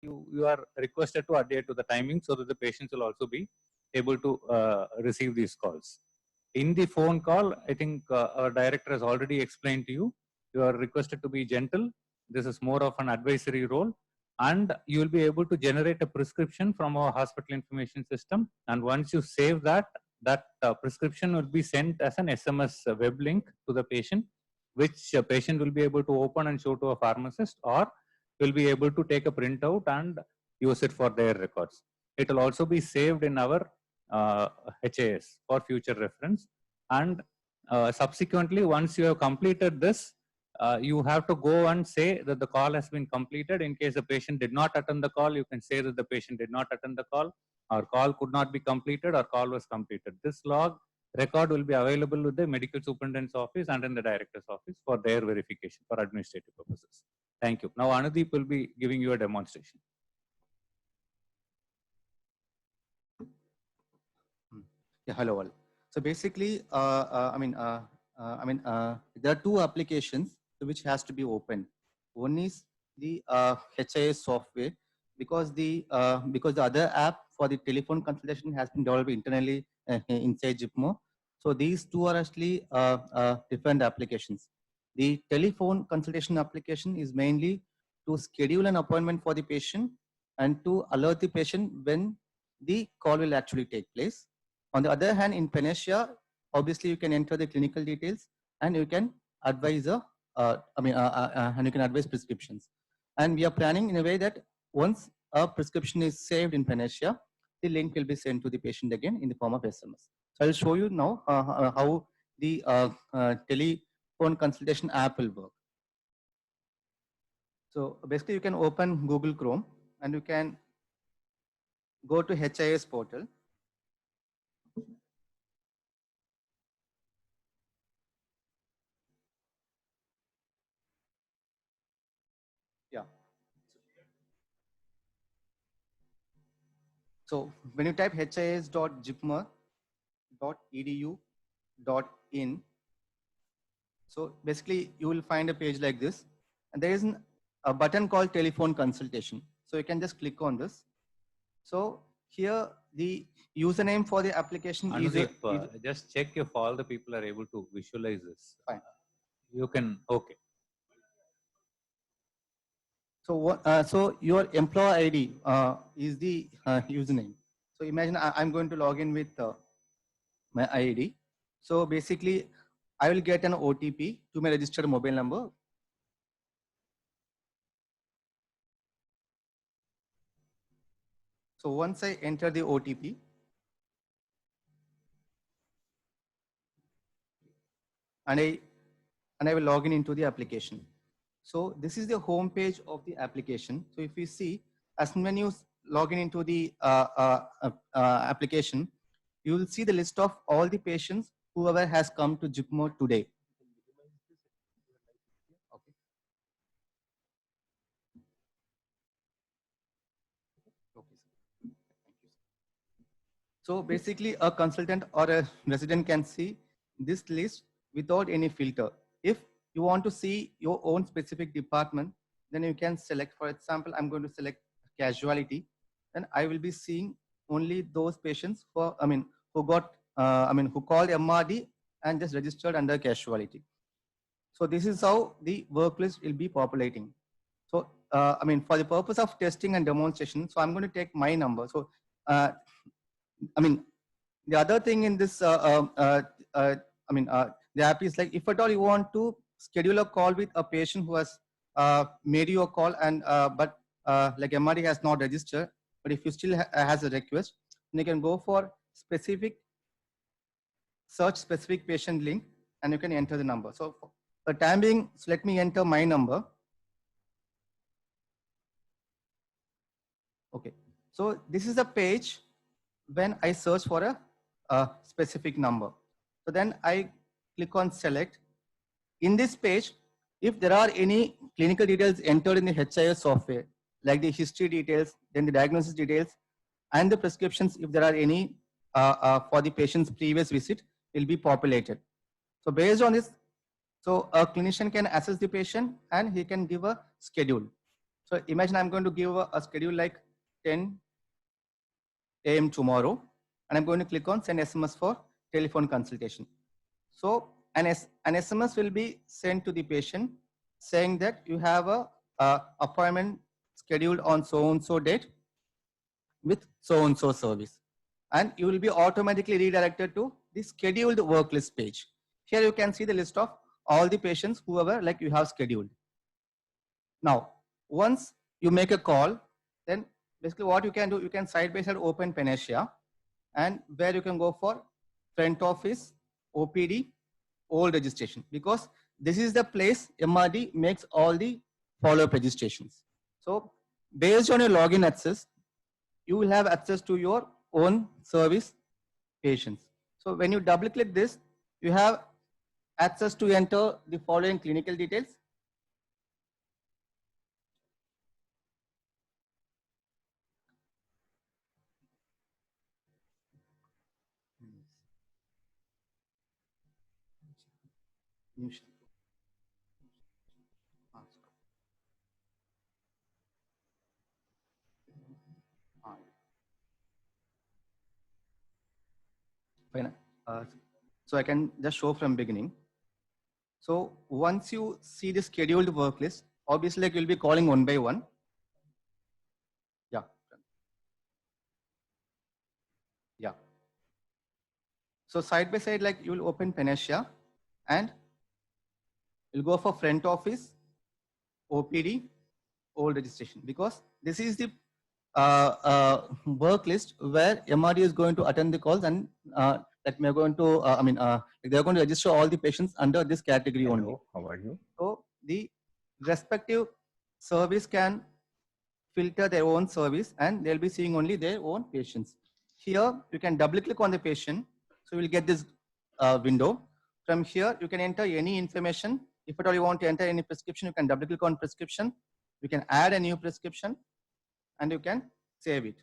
you are requested to adhere to the timing so that the patients will also be able to receive these calls. In the phone call, I think our director has already explained to you, you are requested to be gentle. This is more of an advisory role, and you will be able to generate a prescription from our hospital information system. And once you save that, prescription will be sent as an SMS web link to the patient, which patient will be able to open and show to a pharmacist, or will be able to take a printout and use it for their records. It will also be saved in our HAS for future reference. And subsequently, once you have completed this, you have to go and say that the call has been completed. In case the patient did not attend the call, you can say that the patient did not attend the call, or call could not be completed, or call was completed. This log record will be available with the medical superintendent's office and in the director's office for their verification for administrative purposes. Thank you. Now Anudeep will be giving you a demonstration. Yeah, hello all. So basically, there are two applications which has to be opened. One is the HIS software, because the other app for the telephone consultation has been developed internally inside JIPMER. So these two are actually different applications. The telephone consultation application is mainly to schedule an appointment for the patient and to alert the patient when the call will actually take place. On the other hand, in Panacea, obviously you can enter the clinical details and you can advise and you can advise prescriptions. And we are planning in a way that once a prescription is saved in Panacea, the link will be sent to the patient again in the form of SMS. So I'll show you now how the telephone consultation app will work. So basically you can open Google Chrome and you can go to HIS portal. Yeah. So when you type his.jipmer.edu.in, so basically you will find a page like this, and there is a button called telephone consultation. So you can just click on this. So here the username for the application Anudeep, just check if all the people are able to visualize this. Fine. You can, okay. So so your employee ID is the username. So imagine I'm going to log in with my ID. So basically, I will get an OTP to my registered mobile number. So once I enter the OTP, and I will log in into the application. So this is the home page of the application. So if you see, as when you log in into the application, you will see the list of all the patients whoever has come to JIPMER today. Okay. Okay. So basically a consultant or a resident can see this list without any filter. If you want to see your own specific department, then you can select, for example, I'm going to select casualty, and I will be seeing only those patients who got, who called MRD and just registered under casualty. So this is how the work list will be populating. So, for the purpose of testing and demonstration, so I'm going to take my number. So, the other thing in this, the app is like, if at all you want to schedule a call with a patient who has made you a call and like MRD has not registered, but if you still has a request, then you can go for search specific patient link and you can enter the number. So for the time being, so let me enter my number. Okay, so this is a page when I search for a specific number. So then I click on select. In this page, if there are any clinical details entered in the HIS software, like the history details, then the diagnosis details, and the prescriptions, if there are any for the patient's previous visit, will be populated. So based on this, so a clinician can assess the patient and he can give a schedule. So imagine I'm going to give a schedule like 10 a.m. tomorrow, and I'm going to click on send SMS for telephone consultation. So an SMS will be sent to the patient saying that you have a appointment scheduled on so and so date with so and so service, and you will be automatically redirected to the scheduled work list page. Here you can see the list of all the patients whoever like you have scheduled. Now, once you make a call, then basically what you can do, you can side by side open Panacea, and where you can go for front office, OPD, old registration, because this is the place MRD makes all the follow-up registrations. So based on your login access, you will have access to your own service patients. So when you double click this, you have access to enter the following clinical details. Fine. So I can just show from beginning. So once you see the scheduled work list, obviously like you'll be calling one by one. Yeah. Yeah. So side by side, like you will open Panacea and you'll go for front office, OPD, old registration, because this is the work list where MRD is going to attend the calls, and that we are going to, they're going to register all the patients under this category. Hello, only. how are you? So the respective service can filter their own service and they'll be seeing only their own patients. Here, you can double click on the patient. So you will get this window. From here, you can enter any information. If at all you want to enter any prescription, you can double click on prescription. You can add a new prescription and you can save it.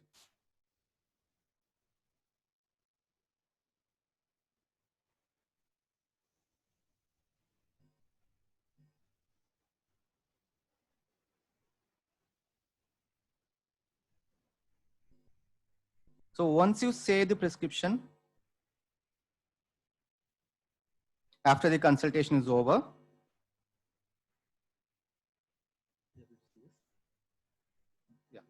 So once you save the prescription, after the consultation is over, yeah.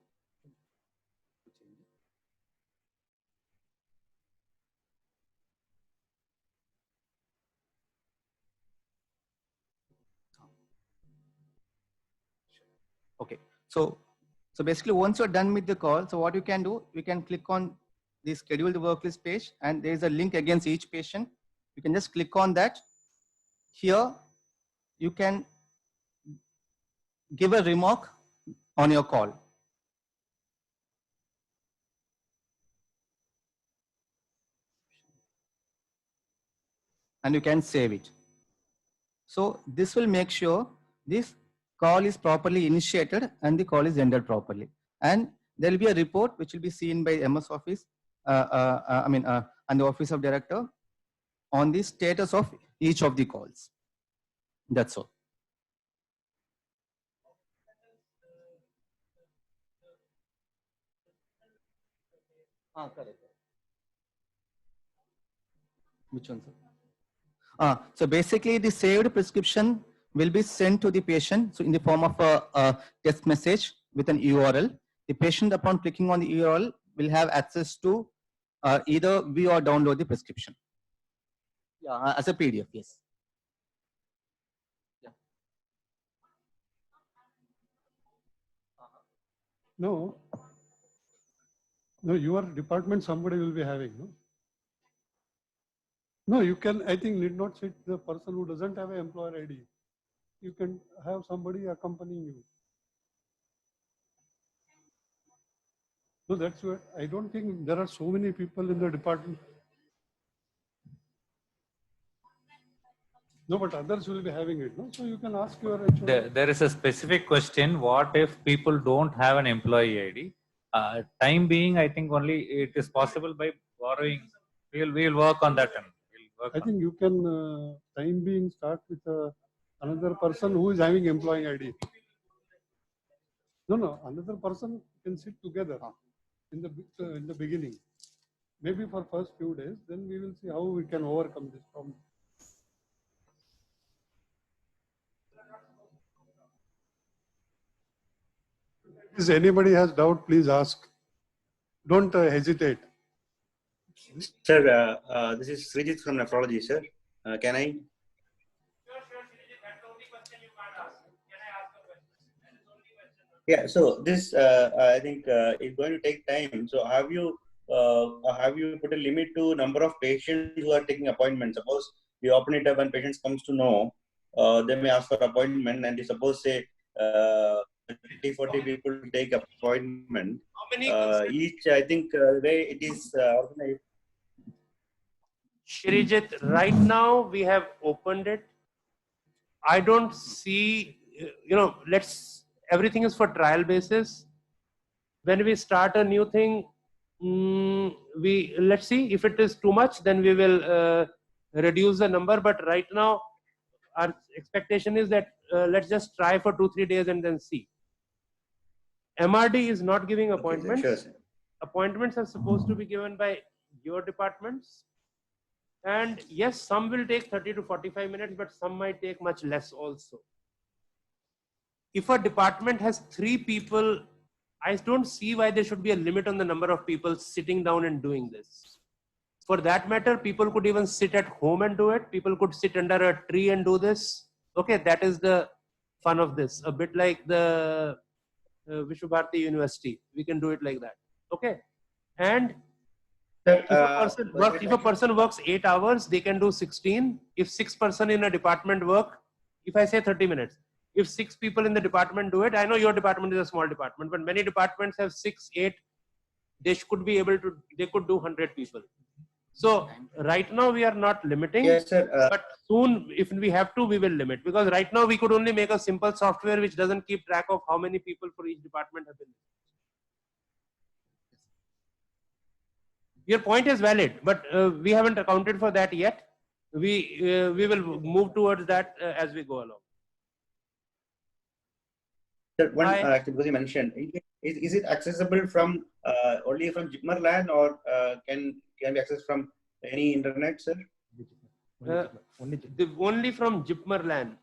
Okay. So basically once you're done with the call, so what you can do, you can click on the scheduled work list page and there is a link against each patient. You can just click on that. Here, you can give a remark on your call. And you can save it. So this will make sure this call is properly initiated and the call is ended properly. And there will be a report which will be seen by MS Office, and the Office of Director on the status of each of the calls. That's all. Correct. Which one, sir? So basically the saved prescription will be sent to the patient, so in the form of a text message with an URL. The patient, upon clicking on the URL, will have access to either view or download the prescription. Yeah, as a PDF, yes. Yeah. No, your department somebody will be having, no? No, you can, I think, need not sit the person who doesn't have an employer ID. You can have somebody accompanying you. No, that's what, I don't think there are so many people in the department. No, but others will be having it, no? So you can ask your HR. There is a specific question. What if people don't have an employee ID? Time being, I think only it is possible by borrowing. We'll work on that. I think you can, time being, start with another person who is having employee ID. No, another person can sit together in the beginning. Maybe for first few days, then we will see how we can overcome this problem. If anybody has doubt, please ask. Don't hesitate. Sir, this is Srijit from nephrology, sir. Can I? Yeah, so this I think is going to take time. So have you put a limit to number of patients who are taking appointments? Suppose you open it up and patients comes to know, they may ask for appointment, and you suppose say 30, 40 people take appointment. Each, I think, way it is organized. Shrijit, right now we have opened it. I don't see, everything is for trial basis. When we start a new thing, let's see if it is too much, then we will reduce the number. But right now, our expectation is that let's just try for 2-3 days and then see. MRD is not giving appointments. Okay, sure, Appointments are supposed to be given by your departments. And yes, some will take 30 to 45 minutes, but some might take much less also. If a department has 3 people, I don't see why there should be a limit on the number of people sitting down and doing this. For that matter, people could even sit at home and do it. People could sit under a tree and do this. Okay, that is the fun of this. A bit like the Vishwabharati University. We can do it like that. Okay. And if a person works 8 hours, they can do 16. If 6 person in a department work, if I say 30 minutes, if 6 people in the department do it, I know your department is a small department, but many departments have 6, 8. They could be able to. They could do 100 people. So right now we are not limiting. Yes, sir. But soon, if we have to, we will limit, because right now we could only make a simple software which doesn't keep track of how many people for each department have been. Your point is valid, but we haven't accounted for that yet. We will move towards that as we go along. Sir, one actually, because you mentioned, is it accessible from only from Jipmer LAN, or can be accessed from any internet, sir? Only from Jipmer LAN.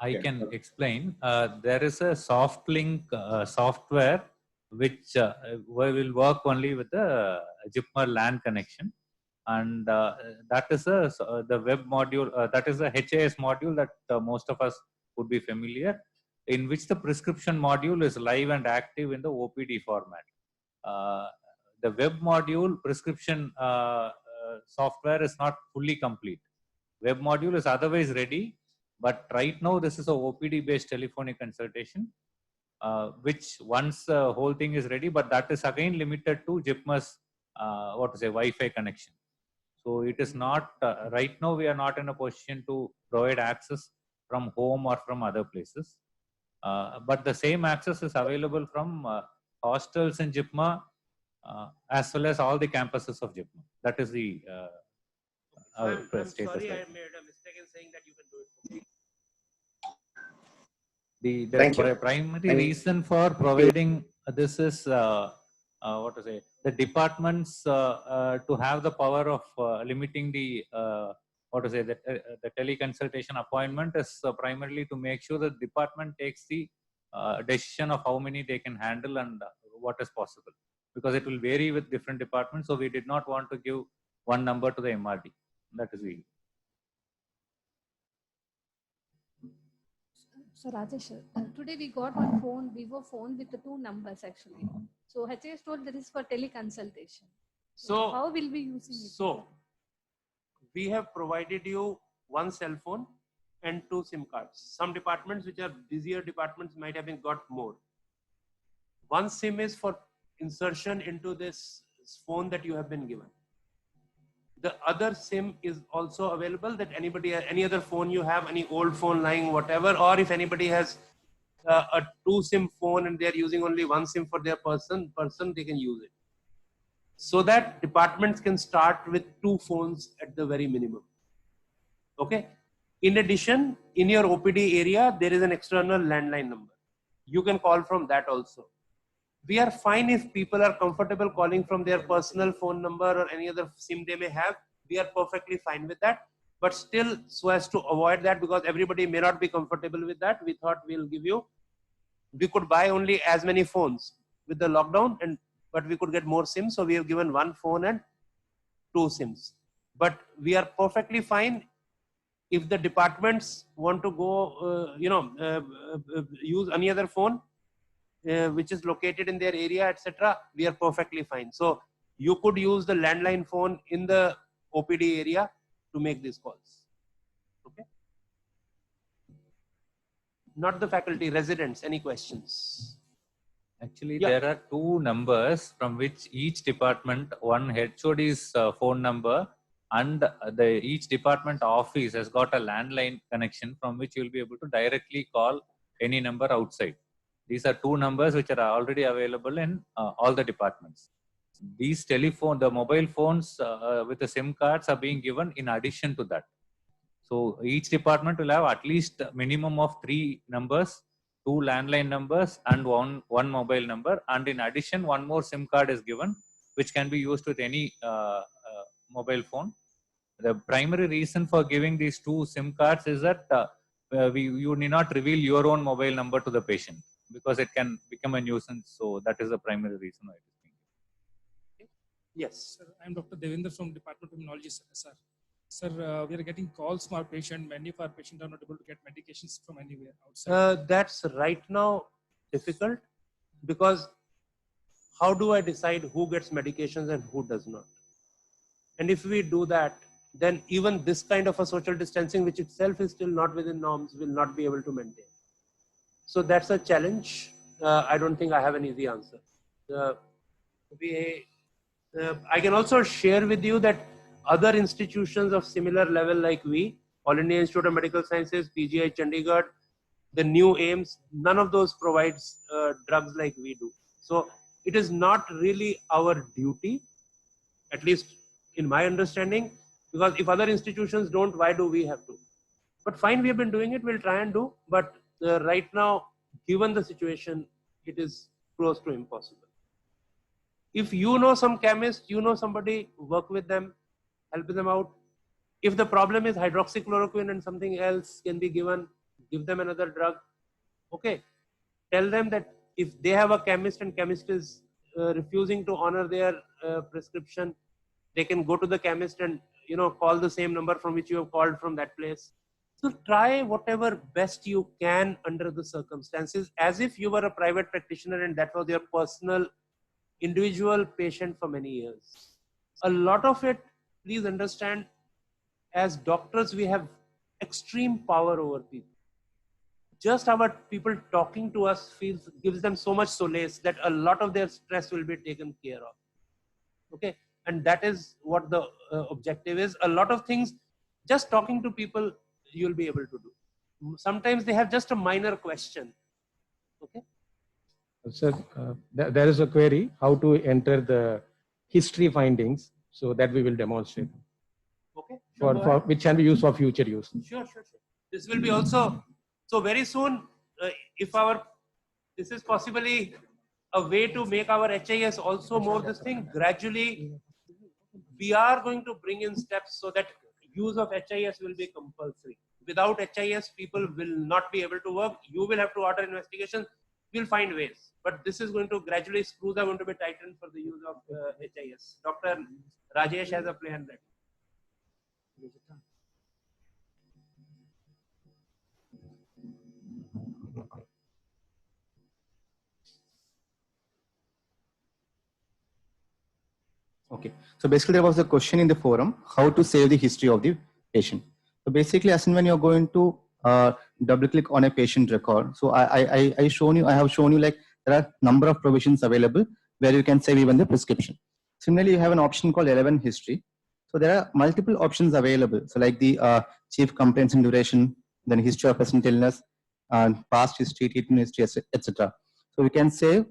I can explain. There is a soft link software which will work only with the Jipmer LAN connection, and that is the web module. That is the HAS module that most of us would be familiar, in which the prescription module is live and active in the OPD format. The web module prescription software is not fully complete. Web module is otherwise ready, but right now this is a OPD based telephonic consultation, which once the whole thing is ready, but that is again limited to Jipmer's Wi-Fi connection. So it is not right now. We are not in a position to provide access from home or from other places, but the same access is available from hostels in Jipmer, as well as all the campuses of Jipmer. That is the I'm status. sorry, right. I made a mistake in saying that you can do it for me. The primary reason for providing this is the departments to have the power of limiting the the teleconsultation appointment is primarily to make sure that the department takes the decision of how many they can handle and what is possible, because it will vary with different departments. So we did not want to give one number to the MRD. That is the. So Rajesh, today we got one phone, Vivo phone with the 2 numbers actually. So HAS told that is for teleconsultation. So how will we using it? So we have provided you 1 cell phone and 2 SIM cards. Some departments which are busier departments might have got more. 1 SIM is for insertion into this phone that you have been given. The other SIM is also available, that any other phone you have, any old phone lying, whatever, or if anybody has a 2 SIM phone and they are using only 1 SIM for their person, they can use it. So that departments can start with 2 phones at the very minimum. Okay. In addition, in your OPD area, there is an external landline number. you can call from that also. We are fine if people are comfortable calling from their personal phone number or any other SIM they may have. We are perfectly fine with that. But still, so as to avoid that, because everybody may not be comfortable with that, we thought we'll give you, we could buy only as many phones with the lockdown, but we could get more SIMs. So we have given 1 phone and 2 SIMs. But we are perfectly fine if the departments want to go, use any other phone, which is located in their area, etc. We are perfectly fine. So you could use the landline phone in the OPD area to make these calls. Okay. Not the faculty, residents. Any questions? Actually, Yeah. there are 2 numbers from which each department, one HOD's phone number and each department office has got a landline connection from which you will be able to directly call any number outside. These are 2 numbers which are already available in all the departments. These the mobile phones with the SIM cards are being given in addition to that. So each department will have at least a minimum of 3 numbers, 2 landline numbers and one mobile number. And in addition, 1 more SIM card is given, which can be used with any mobile phone. The primary reason for giving these 2 SIM cards is that you need not reveal your own mobile number to the patient because it can become a nuisance. So that is the primary reason why it is being given. Yes. Sir, I'm Dr. Devendra from Department of Immunology, sir. Sir, we are getting calls from our patient. Many of our patients are not able to get medications from anywhere outside. That's right now difficult, because how do I decide who gets medications and who does not? And if we do that, then even this kind of a social distancing, which itself is still not within norms, will not be able to maintain. So that's a challenge. I don't think I have an easy answer. I can also share with you that other institutions of similar level like we, All India Institute of Medical Sciences, PGI Chandigarh, the new AIIMS, none of those provides drugs like we do. So it is not really our duty, at least in my understanding, because if other institutions don't, why do we have to? But fine, we have been doing it, we'll try and do, but right now, given the situation, it is close to impossible. If you know some chemist, you know somebody, work with them, help them out. If the problem is hydroxychloroquine and something else can be given, give them another drug. Okay, tell them that if they have a chemist and chemist is refusing to honor their prescription, they can go to the chemist and call the same number from which you have called from that place. So try whatever best you can under the circumstances, as if you were a private practitioner and that was your personal individual patient for many years. A lot of it, please understand, as doctors, we have extreme power over people. Just our people talking to us gives them so much solace that a lot of their stress will be taken care of. Okay, and that is what the objective is. A lot of things, just talking to people, you'll be able to do. Sometimes they have just a minor question. Okay. Sir, there is a query how to enter the history findings, so that we will demonstrate. Okay. For which can be used for future use. Sure. This will be also, so very soon, if this is possibly a way to make our HIS also more this thing, gradually we are going to bring in steps so that use of HIS will be compulsory. Without HIS, people will not be able to work. You will have to order investigations. We'll find ways. But this is going to gradually, screws are going to be tightened for the use of HIS. Dr. Rajesh has a plan ready. Okay, so basically there was a question in the forum, how to save the history of the patient. So basically, as and when you're going to double click on a patient record, so I have shown you like there are number of provisions available where you can save even the prescription. Similarly, you have an option called 11 history. So there are multiple options available. So like the chief complaints and duration, then history of present illness, past history, treatment history, etc. So we can save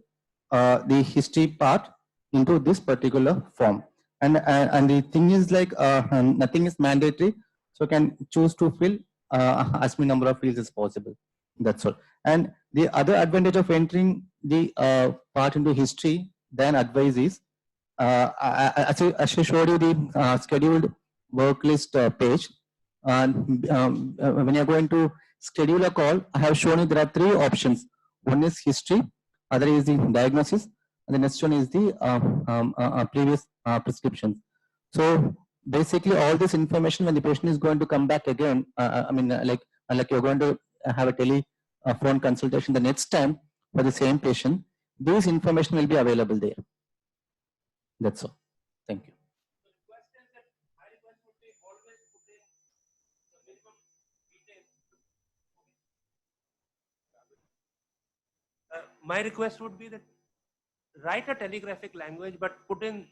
the history part into this particular form. And the thing is like nothing is mandatory. So can choose to fill as many number of fields as possible. That's all. And The other advantage of entering the part into history than advice is, as I showed you the scheduled work list page, and when you're going to schedule a call, I have shown you there are 3 options. One is history, other is the diagnosis, and the next one is the previous prescriptions. So basically, all this information, when the patient is going to come back again, like you're going to have a phone consultation the next time for the same patient, this information will be available there. That's all. Thank you. My request would be that write a telegraphic language, but put in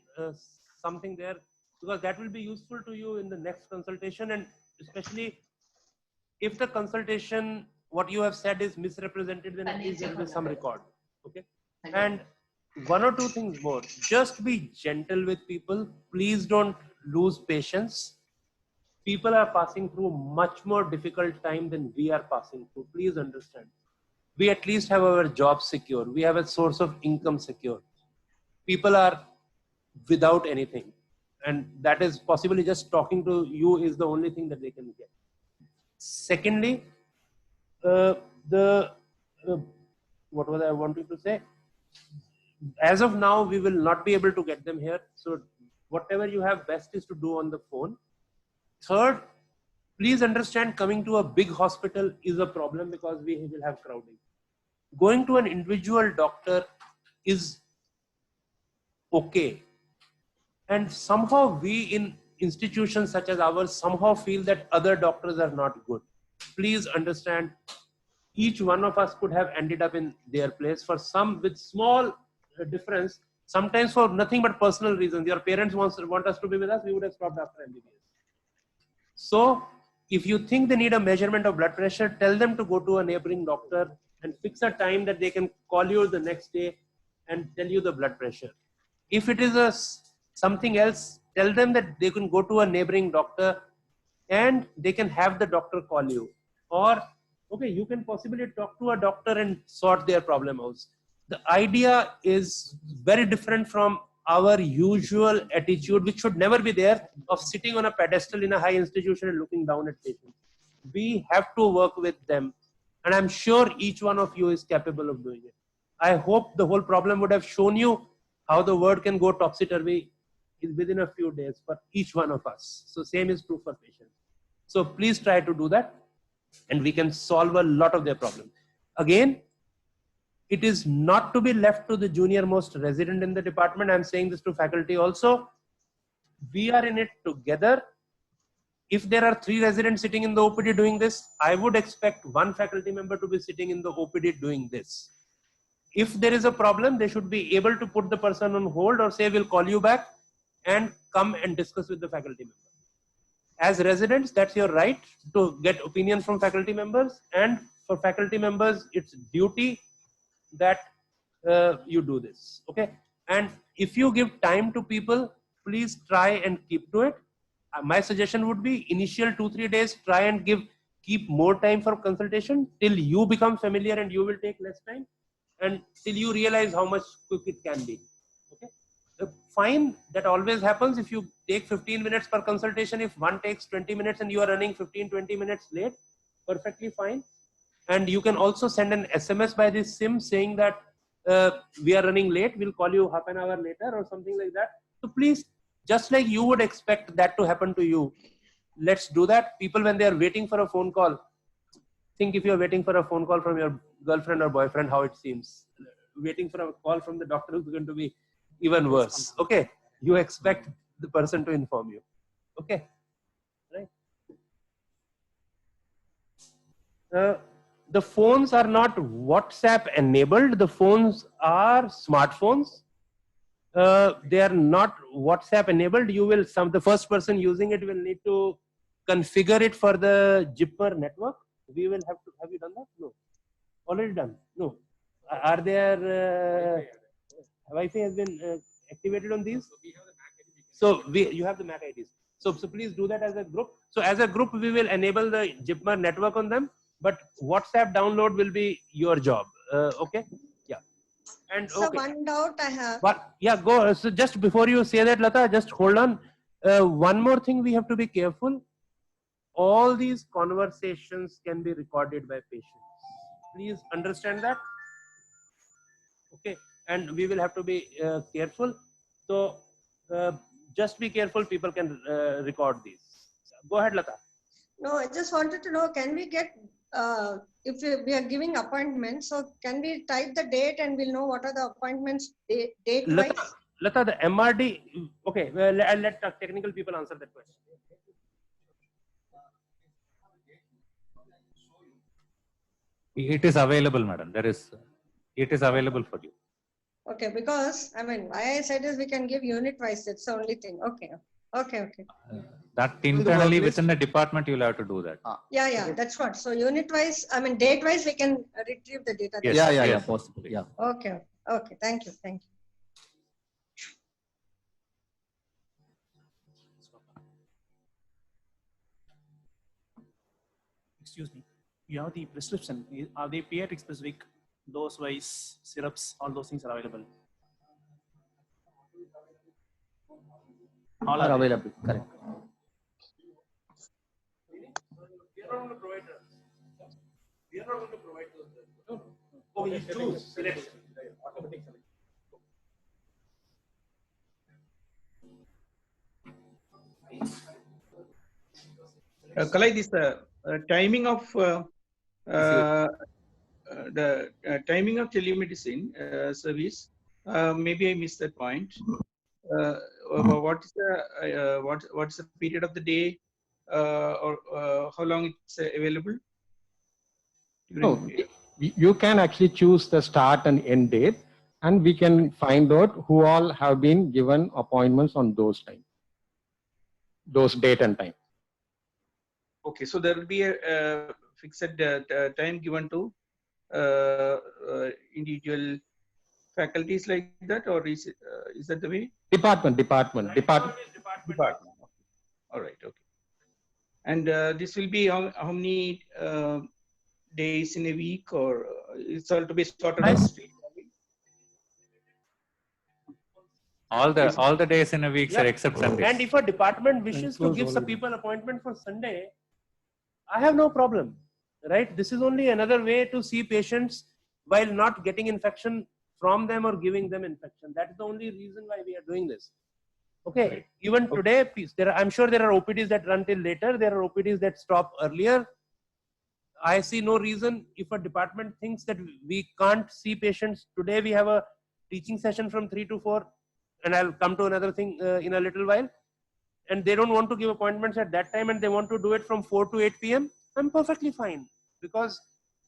something there, because that will be useful to you in the next consultation, and especially if the consultation, what you have said is misrepresented, then at least there will be some record. Okay. And 1 or 2 things more. Just be gentle with people. Please don't lose patience. People are passing through much more difficult time than we are passing through. Please understand. We at least have our job secure. We have a source of income secure. People are without anything. And that is possibly just talking to you is the only thing that they can get. Secondly, what was I wanting to say? As of now, we will not be able to get them here. So whatever you have best is to do on the phone. Third, please understand, coming to a big hospital is a problem because we will have crowding. Going to an individual doctor is okay. And somehow we in institutions such as ours somehow feel that other doctors are not good. Please understand, each one of us could have ended up in their place. For some with small difference, sometimes for nothing but personal reasons. Your parents want us to be with us, we would have stopped after MBBS. So if you think they need a measurement of blood pressure, tell them to go to a neighboring doctor and fix a time that they can call you the next day and tell you the blood pressure. If it is something else, tell them that they can go to a neighboring doctor and they can have the doctor call you. Or, okay, you can possibly talk to a doctor and sort their problem out. The idea is very different from our usual attitude, which should never be there, of sitting on a pedestal in a high institution and looking down at patients. We have to work with them. And I'm sure each one of you is capable of doing it. I hope the whole problem would have shown you how the world can go topsy-turvy within a few days for each one of us. So same is true for patients. So please try to do that and we can solve a lot of their problems. Again, it is not to be left to the junior most resident in the department. I'm saying this to faculty also. We are in it together. If there are 3 residents sitting in the OPD doing this, I would expect 1 faculty member to be sitting in the OPD doing this. If there is a problem, they should be able to put the person on hold or say, we'll call you back and come and discuss with the faculty member. As residents, that's your right to get opinions from faculty members, and for faculty members, it's duty that you do this. Okay. And if you give time to people, please try and keep to it. My suggestion would be initial 2-3 days, try and keep more time for consultation till you become familiar, and you will take less time, and till you realize how much quick it can be. Okay. Fine, that always happens. If you take 15 minutes per consultation, if one takes 20 minutes and you are running 15-20 minutes late, perfectly fine. And you can also send an SMS by this SIM saying that we are running late, we'll call you half an hour later or something like that. So please, just like you would expect that to happen to you, let's do that. People, when they are waiting for a phone call, think if you're waiting for a phone call from your girlfriend or boyfriend, how it seems. Waiting for a call from the doctor is going to be even worse. Okay. You expect the person to inform you. Okay. Right. The phones are not WhatsApp enabled. The phones are smartphones. They are not WhatsApp enabled. The first person using it will need to configure it for the Jipmer network. We will have you done that? No. Already done? No. Are there, Wi-Fi has been activated on these? So you have the MAC IDs. So please do that as a group. So as a group, we will enable the Jipmer network on them, but WhatsApp download will be your job. Okay, yeah. And So okay, one doubt I have. but yeah, go. So just before you say that, Lata, just hold on. One more thing we have to be careful. All these conversations can be recorded by patients. Please understand that. Okay, and we will have to be careful. So just be careful. People can record these. Go ahead, Lata. No, I just wanted to know, can we get, if we are giving appointments, so can we type the date and we'll know what are the appointments date wise? Lata, the MRD, okay, well, I'll let technical people answer that question. It is available, madam. It is available for you. Okay, because I mean, why I said is we can give unit wise. That's the only thing. Okay. That internally within the department, you'll have to do that. Yeah, that's what. So unit wise, I mean, date wise, we can retrieve the data. Yes, Yeah, possible. Yeah. Okay. Thank you. Excuse me. You have the prescription. Are they pediatric specific, dose wise, syrups, all those things are available? All Are available. Correct. We are not going to provide those. We are not going to provide those. Oh, you choose. Select. Automatic select. Kalai, this timing of the timing of telemedicine service. Maybe I missed that point. What is the period of the day, or how long it's available? No, you can actually choose the start and end date, and we can find out who all have been given appointments on those time, those date and time. Okay, so there will be a fixed time given to individual faculties like that, or is that the way? Department. All right, okay. And this will be how many days in a week, or it's all to be sorted out? All the days in a week, sir, except Sundays. And if a department wishes to give some people appointment for Sunday, I have no problem, right? This is only another way to see patients while not getting infection from them or giving them infection. That is the only reason why we are doing this. Okay, right. Even today, please, I'm sure there are OPDs that run till later. There are OPDs that stop earlier. I see no reason if a department thinks that we can't see patients. Today we have a teaching session from 3 to 4, and I'll come to another thing in a little while. And they don't want to give appointments at that time, and they want to do it from 4 to 8 p.m. I'm perfectly fine, because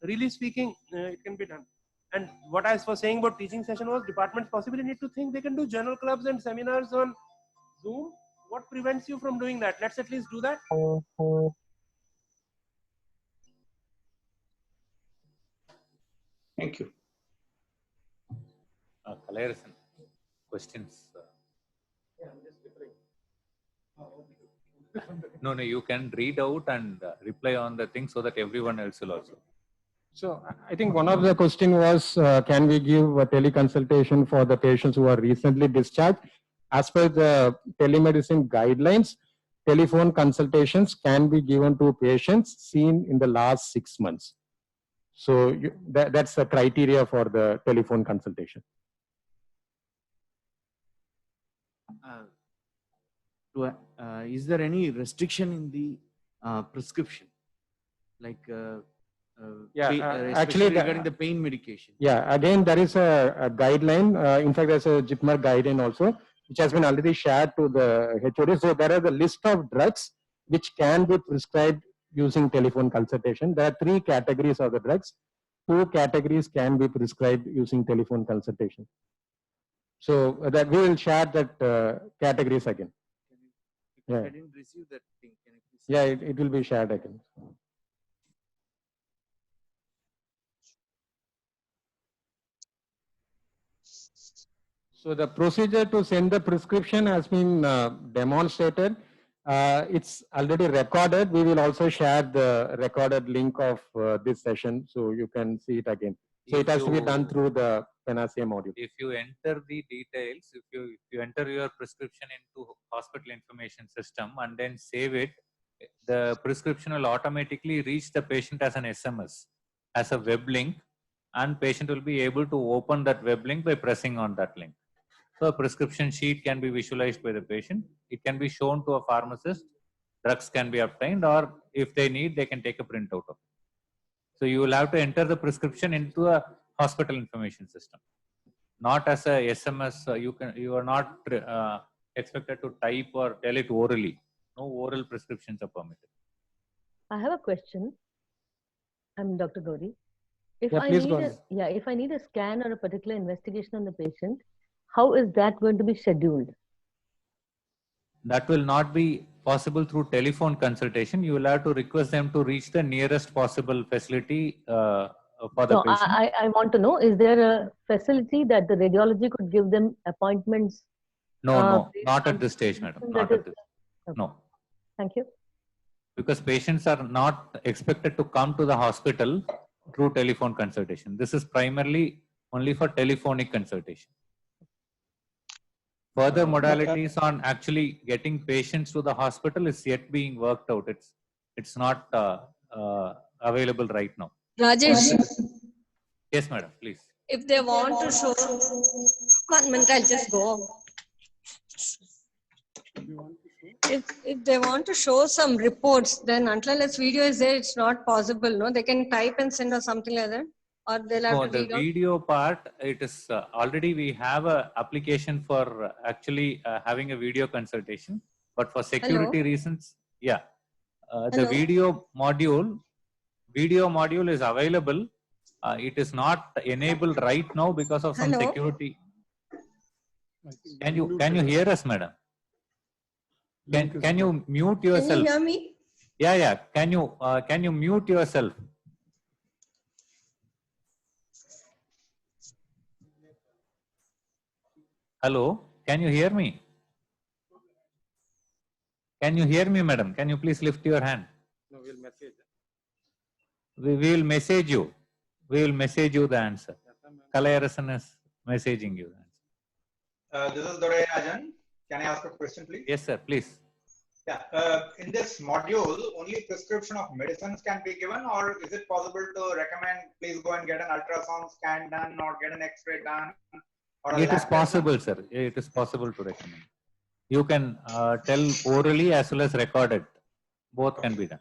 really speaking, it can be done. And what I was saying about teaching session was departments possibly need to think they can do journal clubs and seminars on Zoom. What prevents you from doing that? Let's at least do that. Thank you. Kalaiarasan, questions? No, you can read out and reply on the thing so that everyone else will also. So I think one of the question was, can we give a teleconsultation for the patients who are recently discharged? As per the telemedicine guidelines, telephone consultations can be given to patients seen in the last 6 months. So that's the criteria for the telephone consultation. Is there any restriction in the prescription, like actually regarding the pain medication? Yeah, again, there is a guideline. In fact, there's a JIPMER guideline also, which has been already shared to the HOD. So there are the list of drugs which can be prescribed using telephone consultation. There are 3 categories of the drugs. 2 categories can be prescribed using telephone consultation. So that we will share that categories again. Yeah. I didn't receive that thing. Can you please? Yeah, it will be shared again. So the procedure to send the prescription has been demonstrated. It's already recorded. We will also share the recorded link of this session, so you can see it again. So it If has to be you- done through the Panacea module. If you enter the details, if you enter your prescription into hospital information system and then save it, the prescription will automatically reach the patient as an SMS, as a web link, and patient will be able to open that web link by pressing on that link. So a prescription sheet can be visualized by the patient. It can be shown to a pharmacist. Drugs can be obtained, or if they need, they can take a printout of it. So you will have to enter the prescription into a hospital information system, not as a SMS. You are not expected to type or tell it orally. No oral prescriptions are permitted. I have a question. I'm Dr. Gauri. If Yeah, I please need go a, on. yeah, if I need a scan or a particular investigation on the patient, how is that going to be scheduled? That will not be possible through telephone consultation. You will have to request them to reach the nearest possible facility for the No, patient. I want to know, is there a facility that the radiology could give them appointments? No, based not on at this stage, madam. that Not is- at this. Okay. No, Thank you. because patients are not expected to come to the hospital through telephone consultation. This is primarily only for telephonic consultation. Further modalities on actually getting patients to the hospital is yet being worked out. It's not available right now. Rajesh, Yes, madam, please. if they want to show, 1 minute, I'll just go. If they want to show some reports, then until unless video is there, it's not possible. No, they can type and send or something like that, or they'll have For to the read out. video part, it is already we have a application for actually having a video consultation, but for security reasons, yeah, the Hello? video module is available. It is not enabled right now because of some Hello? security. Can you hear us, madam? Can you mute Can yourself? you hear me? Yeah. Can you mute yourself? Hello, can you hear me? Can you hear me, madam? Can you please lift your hand? No, we'll message. We will message you. We will message you the answer. Kalayarasan is messaging you the answer. This is Doray Rajan. Can I ask a question, please? Yes, sir, please. Yeah. In this module, only prescription of medicines can be given, or is it possible to recommend, please go and get an ultrasound scan done or get an X-ray done? Or a It lab is test possible, sir. It is possible to recommend. You can tell orally as well as recorded. Both can be done.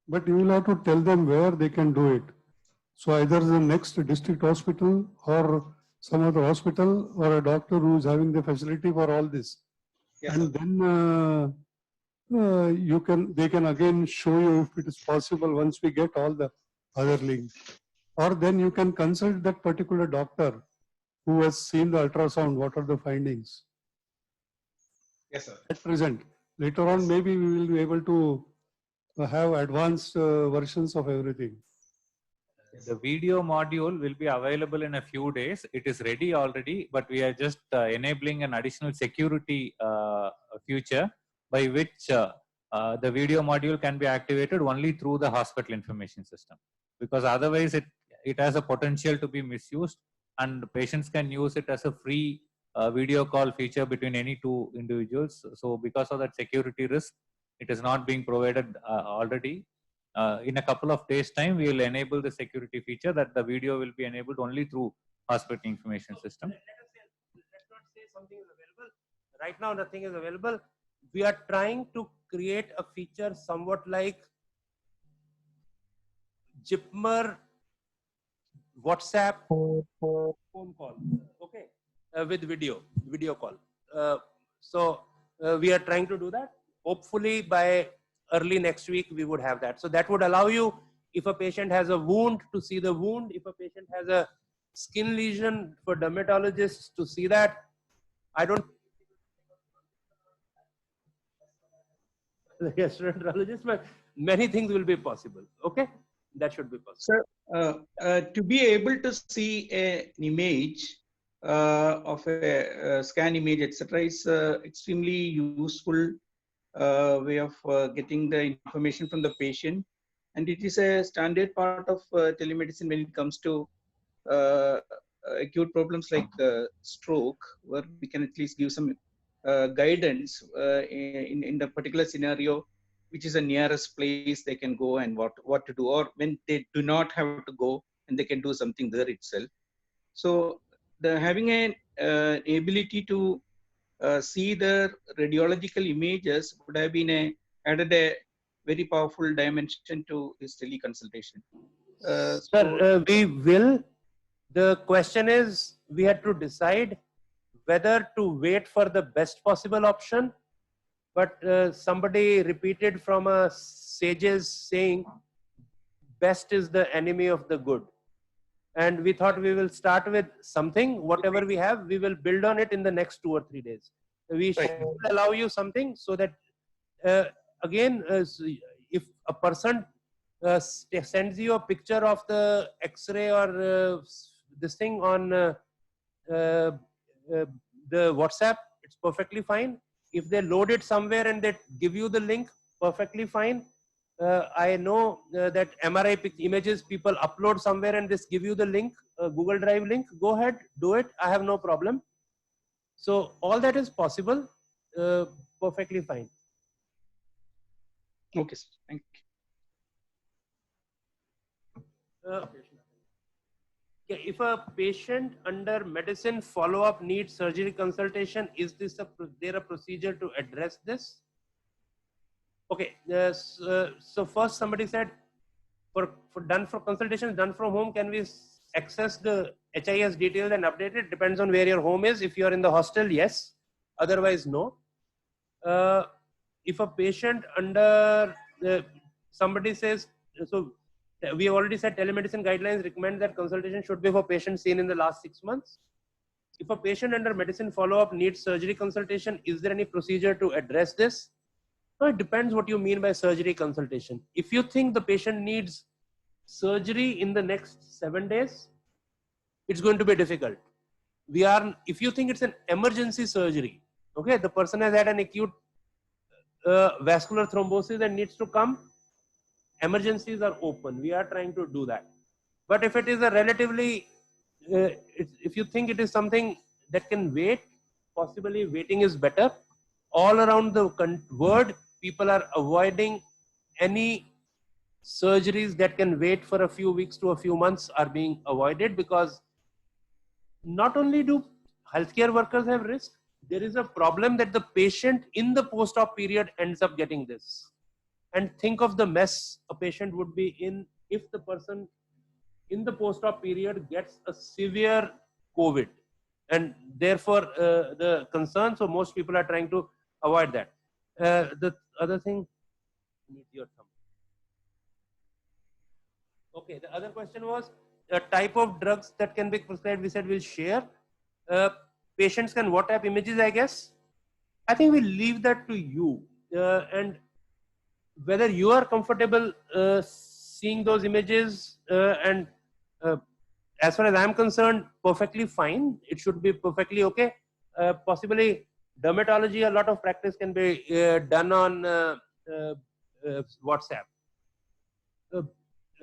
But you will have to tell them where they can do it. So either the next district hospital or some other hospital or a doctor who is having the facility for all this. Yes, And then they can again show you if it is possible once we get all the other links. Or then you can consult that particular doctor who has seen the ultrasound, what are the findings. Yes, sir. At present, later on maybe we will be able to have advanced versions of everything. The video module will be available in a few days. It is ready already, but we are just enabling an additional security feature by which the video module can be activated only through the hospital information system. Because otherwise it has a potential to be misused, and patients can use it as a free video call feature between any two individuals. So because of that security risk, it is not being provided already. In a couple of days time, we will enable the security feature that the video will be enabled only through hospital information system. Let's not say something is available. Right now, nothing is available. We are trying to create a feature somewhat like Jipmer WhatsApp phone call, okay, with video call. So we are trying to do that. Hopefully by early next week we would have that. So that would allow you, if a patient has a wound, to see the wound. If a patient has a skin lesion, for dermatologists to see that. I don't the gastroenterologist, but many things will be possible. Okay, that should be possible. Sir, to be able to see an image of a scan image, etc., is extremely useful way of getting the information from the patient. and it is a standard part of telemedicine when it comes to acute problems like stroke, where we can at least give some guidance in the particular scenario, which is the nearest place they can go and what to do, or when they do not have to go and they can do something there itself. So the having an ability to see the radiological images would have been added a very powerful dimension to this teleconsultation. Sir, we will. The question is, we had to decide whether to wait for the best possible option. But somebody repeated from a sage's saying, best is the enemy of the good. And we thought we will start with something, whatever we have, we will build on it in the next 2 or 3 days. We should allow you something so that, again, if a person sends you a picture of the X-ray or this thing on the WhatsApp, it's perfectly fine. If they load it somewhere and they give you the link, perfectly fine. I know that MRI images people upload somewhere and just give you the link, Google Drive link. Go ahead, do it. I have no problem. So all that is possible, perfectly fine. Okay, sir. Thank you. If a patient under medicine follow-up needs surgery consultation, is there a procedure to address this? Okay, so first somebody said for consultations done from home, can we access the HIS details and update it? Depends on where your home is. If you are in the hostel, yes. Otherwise, no. If a patient under somebody says, so we have already said telemedicine guidelines recommend that consultation should be for patients seen in the last 6 months. If a patient under medicine follow-up needs surgery consultation, is there any procedure to address this? No, it depends what you mean by surgery consultation. If you think the patient needs surgery in the next 7 days, it's going to be difficult. If you think it's an emergency surgery, okay, the person has had an acute vascular thrombosis and needs to come, emergencies are open. We are trying to do that. But if it is a relatively, if you think it is something that can wait, possibly waiting is better. All around the world, people are avoiding any surgeries that can wait for a few weeks to a few months are being avoided, because not only do healthcare workers have risk, there is a problem that the patient in the post-op period ends up getting this. And think of the mess a patient would be in if the person in the post-op period gets a severe COVID. And therefore, the concern, so most people are trying to avoid that. The other thing, need your thumb. Okay, the other question was the type of drugs that can be prescribed. We said we'll share. Patients can WhatsApp images, I guess. I think we'll leave that to you. And whether you are comfortable seeing those images and as far as I'm concerned, perfectly fine. It should be perfectly okay. Possibly dermatology, a lot of practice can be done on WhatsApp.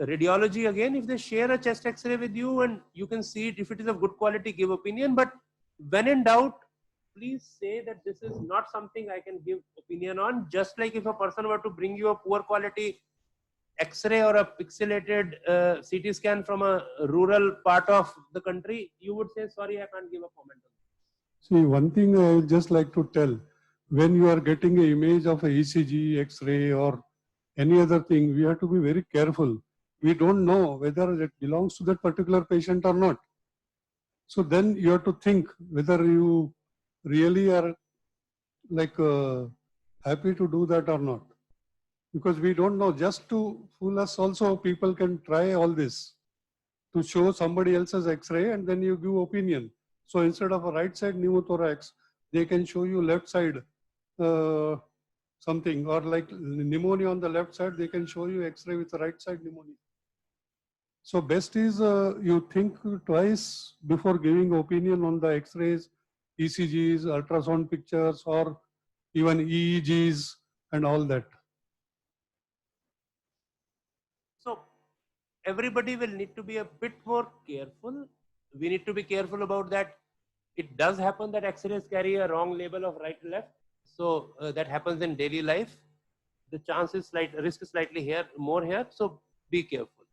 Radiology, again, if they share a chest X-ray with you and you can see it, if it is of good quality, give opinion. But when in doubt, please say that this is not something I can give opinion on. Just like if a person were to bring you a poor quality X-ray or a pixelated CT scan from a rural part of the country, you would say, sorry, I can't give a comment on that. See, one thing I would just like to tell, when you are getting an image of a ECG, X-ray or any other thing, we have to be very careful. We don't know whether it belongs to that particular patient or not. So then you have to think whether you really are like happy to do that or not. Because we don't know, just to fool us also, people can try all this to show somebody else's X-ray and then you give opinion. So instead of a right side pneumothorax, they can show you left side something, or like pneumonia on the left side, they can show you X-ray with the right side pneumonia. So best is you think twice before giving opinion on the X-rays, ECGs, ultrasound pictures, or even EEGs and all that. everybody will need to be a bit more careful. We need to be careful about that. It does happen that X-rays carry a wrong label of right left. So that happens in daily life. The chance is risk is slightly more here. So be careful.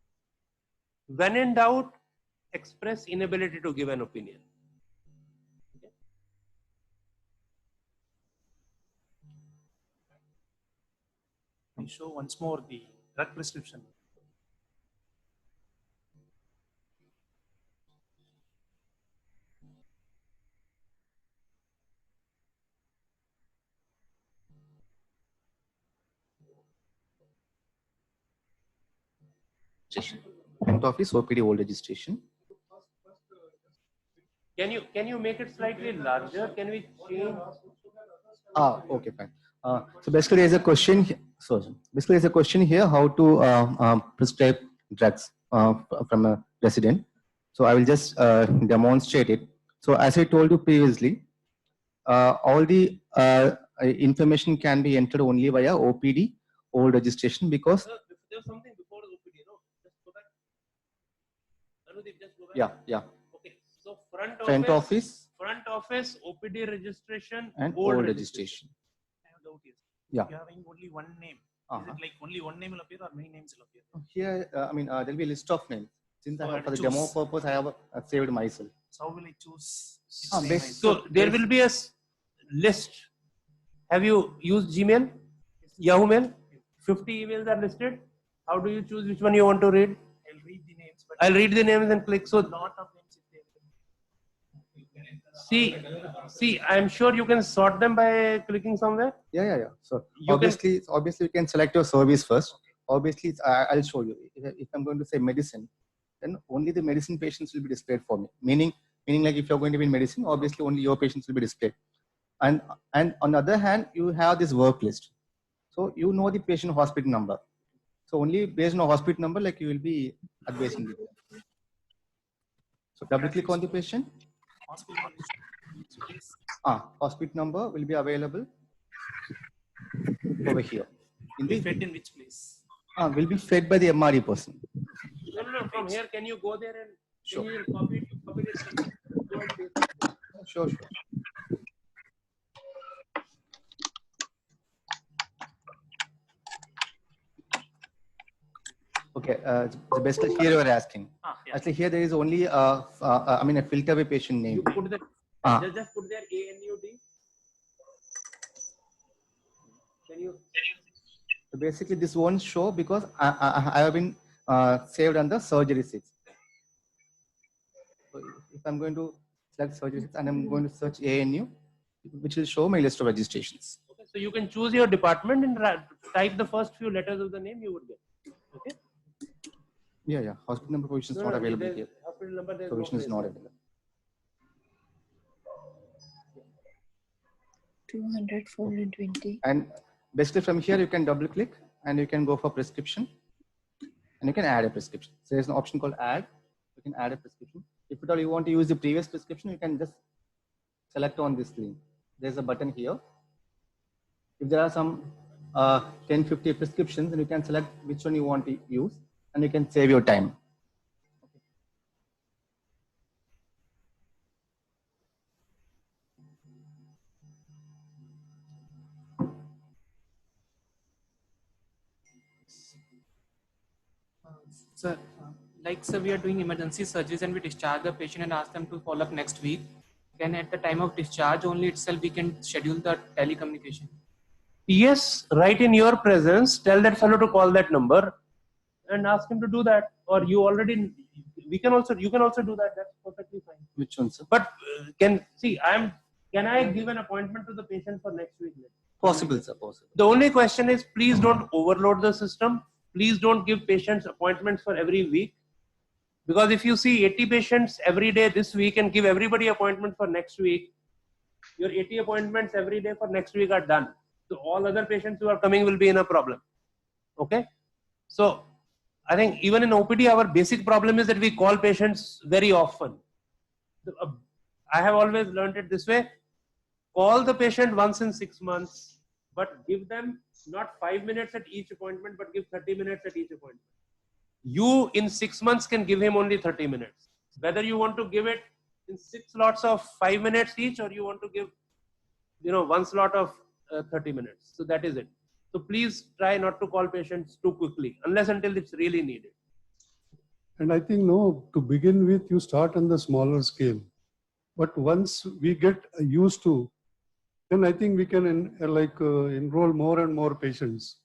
When in doubt, express inability to give an opinion. We show once more the drug prescription. Front office OPD old registration. Can you make it slightly larger? Can we change? Okay, fine. So basically, there's a question. So basically, there's a question here: how to prescribe drugs from a resident. So I will just demonstrate it. So as I told you previously, all the information can be entered only via OPD old registration because. There's something before the OPD, no? Just go back. Anudeep, just go back. Yeah. Okay. So front office, OPD registration, and old registration. I have doubt here. Yeah. You're having only one name. Is it like only one name will appear or many names will appear? Here, there'll be a list of names. Since So I have, for the choose. demo purpose, I have saved myself. So how will I choose? So there will be a list. Have you used Gmail? Yahoo Mail? 50 emails are listed. How do you choose which one you want to read? I'll read the names. But I'll read the names and click. So lot of names if they see, I'm sure you can sort them by clicking somewhere. Yeah. So You obviously you can select your service first. Obviously, I'll show you. If I'm going to say medicine, then only the medicine patients will be displayed for me. Meaning like if you're going to be in medicine, obviously only your patients will be displayed. And on the other hand, you have this work list. So you know the patient hospital number. So only based on a hospital number, like you will be advising them. So double click on the patient. Hospital number will be available over here. fed in which place? Will be fed by the MRE person. No. From here, can you go there and Sure. can you copy it? Sure. Okay, so basically here you are asking. Yeah. Actually, here there is only a filter by patient name. You put the just put there ANUD. Can you? So basically, this won't show because I have been saved under surgery 6. So if I'm going to select surgery 6 and I'm going to search ANU, which will show my list of registrations. Okay, so you can choose your department and type the first few letters of the name you would get. Okay. Yeah. Hospital number provision is No, not no, available there's- here. hospital number, there's Provision no is not available. 200, 420. And basically from here you can double click and you can go for prescription and you can add a prescription. So there's an option called add. You can add a prescription. If at all you want to use the previous prescription, you can just select on this link. There's a button here. If there are some 10-50 prescriptions, then you can select which one you want to use and you can save your time. Sir, sir, we are doing emergency surgeries and we discharge the patient and ask them to follow up next week. Then at the time of discharge only itself, we can schedule the telecommunication. Yes, right in your presence, tell that fellow to call that number and ask him to do that. Or you can also do that. That's perfectly fine. Which one, sir? But can I give an appointment to the patient for next week? Possible, sir, possible. The only question is, please don't overload the system. Please don't give patients appointments for every week. Because if you see 80 patients every day this week and give everybody appointment for next week, your 80 appointments every day for next week are done. So all other patients who are coming will be in a problem. Okay? So I think even in OPD, our basic problem is that we call patients very often. I have always learned it this way. Call the patient once in 6 months, but give them not 5 minutes at each appointment, but give 30 minutes at each appointment. You in 6 months can give him only 30 minutes. Whether you want to give it in 6 slots of 5 minutes each, or you want to give, one slot of 30 minutes. So that is it. So please try not to call patients too quickly, unless until it's really needed. And I think, no, to begin with, you start on the smaller scale. But once we get used to, then I think we can enroll more and more patients.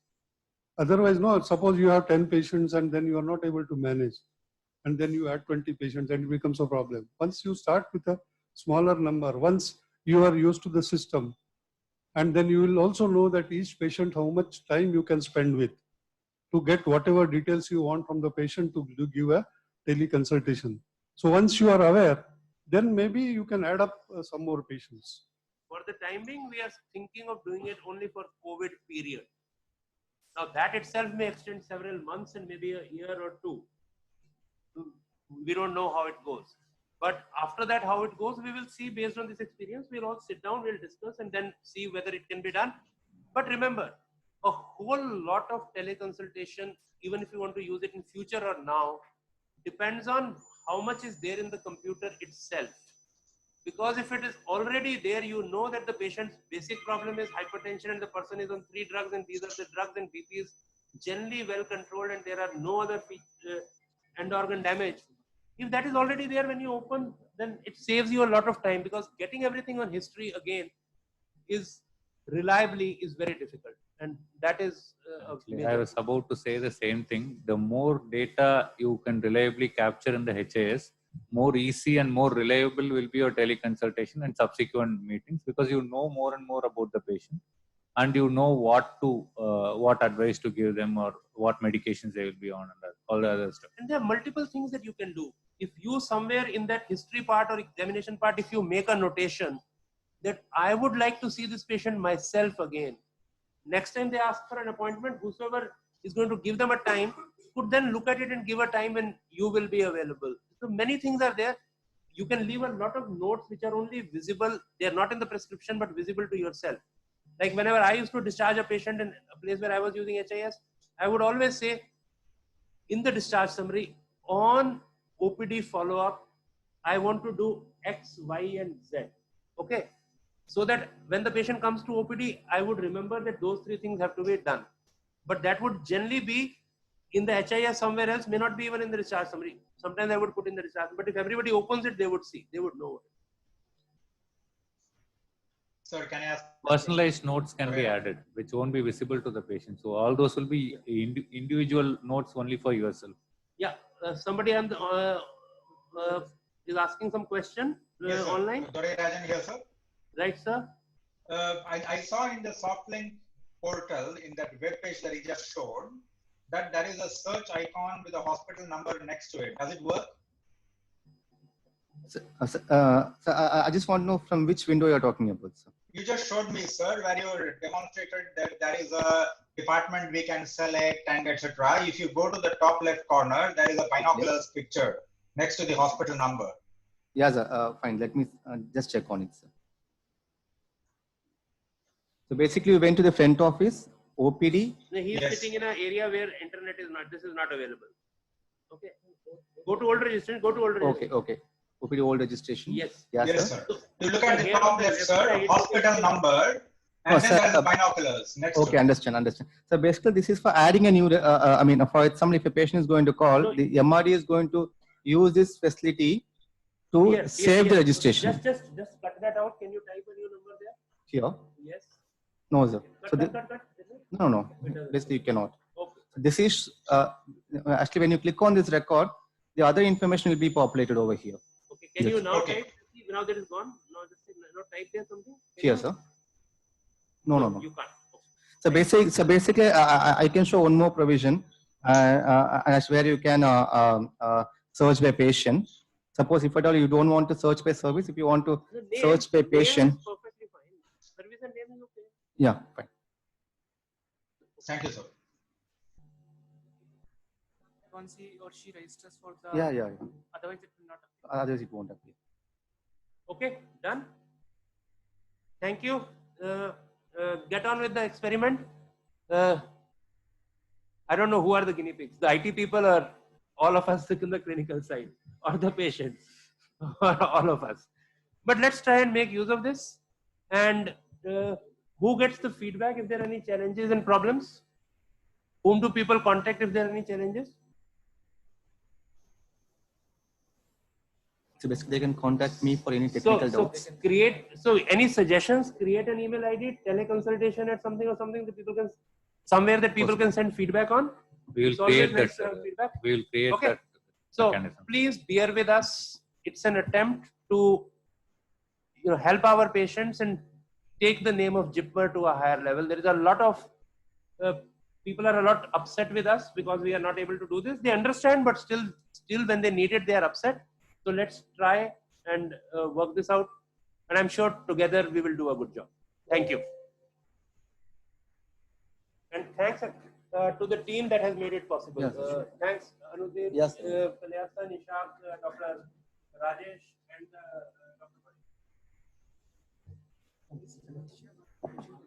Otherwise, no, suppose you have 10 patients and then you are not able to manage. And then you add 20 patients and it becomes a problem. Once you start with a smaller number, once you are used to the system, and then you will also know that each patient, how much time you can spend with to get whatever details you want from the patient to give a teleconsultation. So once you are aware, then maybe you can add up some more patients. For the time being, we are thinking of doing it only for COVID period. Now that itself may extend several months and maybe a year or two. We don't know how it goes. But after that, how it goes, we will see based on this experience. We'll all sit down, we'll discuss and then see whether it can be done. But remember, a whole lot of teleconsultation, even if you want to use it in future or now, depends on how much is there in the computer itself. Because if it is already there, you know that the patient's basic problem is hypertension and the person is on 3 drugs and these are the drugs and BP is generally well controlled and there are no other end organ damage. If that is already there when you open, then it saves you a lot of time, because getting everything on history again is reliably is very difficult. And that is I was about to say the same thing. The more data you can reliably capture in the HIS, more easy and more reliable will be your teleconsultation and subsequent meetings, because you know more and more about the patient and you know what advice to give them or what medications they will be on and all the other stuff. And there are multiple things that you can do. If you somewhere in that history part or examination part, if you make a notation that I would like to see this patient myself again, next time they ask for an appointment, whosoever is going to give them a time could then look at it and give a time when you will be available. So many things are there. You can leave a lot of notes which are only visible. They are not in the prescription, but visible to yourself. Like whenever I used to discharge a patient in a place where I was using HIS, I would always say in the discharge summary, on OPD follow-up, I want to do X, Y, and Z. Okay. So that when the patient comes to OPD, I would remember that those 3 things have to be done. But that would generally be in the HIS somewhere else, may not be even in the discharge summary. Sometimes I would put in the discharge, but if everybody opens it, they would see, they would know. Sir, can I ask? Personalized notes can be added, which won't be visible to the patient. So all those will be individual notes only for yourself. Yeah, somebody is asking some question Yes, online. Dore Rajan here, sir. Right, sir. I saw in the SoftLink portal, in that web page that he just showed, that there is a search icon with a hospital number next to it. Does it work? I just want to know from which window you're talking about, sir. You just showed me, sir, where you demonstrated that there is a department we can select and etc. If you go to the top left corner, there is a binoculars picture next to the hospital number. Yeah, sir. Fine. Let me just check on it, sir. So basically, we went to the front office, OPD. No, he is sitting in an area where internet is not. This is not available. Okay. Go to old registration. Go to old registration. Okay. OPD old registration. Yes. Yes, sir. You look at the top left, sir, hospital number, and then there is binoculars next to it. Understand. So basically, this is for adding a new, for somebody, if a patient is going to call, the MRD is going to use this facility to save the registration. Just cut that out. Can you type a new number there? Here? Yes. No, sir. Cut. No. Basically, you cannot. Okay. This is, actually, when you click on this record, the other information will be populated over here. Okay. Can you now type? Now that is gone. Now type there something. Here, sir. No. You can't. Okay. So basically, I can show one more provision, as where you can search by patient. Suppose if at all you don't want to search by service, if you want to search by patient. Perfectly fine. Service and name is okay. Yeah, fine. Thank you, sir. Once he or she registers for the. Yeah. Otherwise, it will not appear. Otherwise, it won't appear. Okay, done. Thank you. Get on with the experiment. I don't know who are the guinea pigs, the IT people or all of us in the clinical side, or the patient, or all of us. But let's try and make use of this. And who gets the feedback if there are any challenges and problems? Whom do people contact if there are any challenges? So basically, they can contact me for any technical doubts. So any suggestions? Create an email ID, teleconsultation at something or something that people can, somewhere that people can send feedback on. We will It's always create nice that. to have feedback. We will create Okay. that So mechanism. please bear with us. It's an attempt to help our patients and take the name of JIPMER to a higher level. There is a lot of people are a lot upset with us because we are not able to do this. They understand, but still when they need it, they are upset. So let's try and work this out. And I'm sure together we will do a good job. Thank you. And thanks to the team that has made it possible. Yes. Thanks, Anudin, Yes. Kalyasa, Nishak, Dr. Rajesh, and Dr.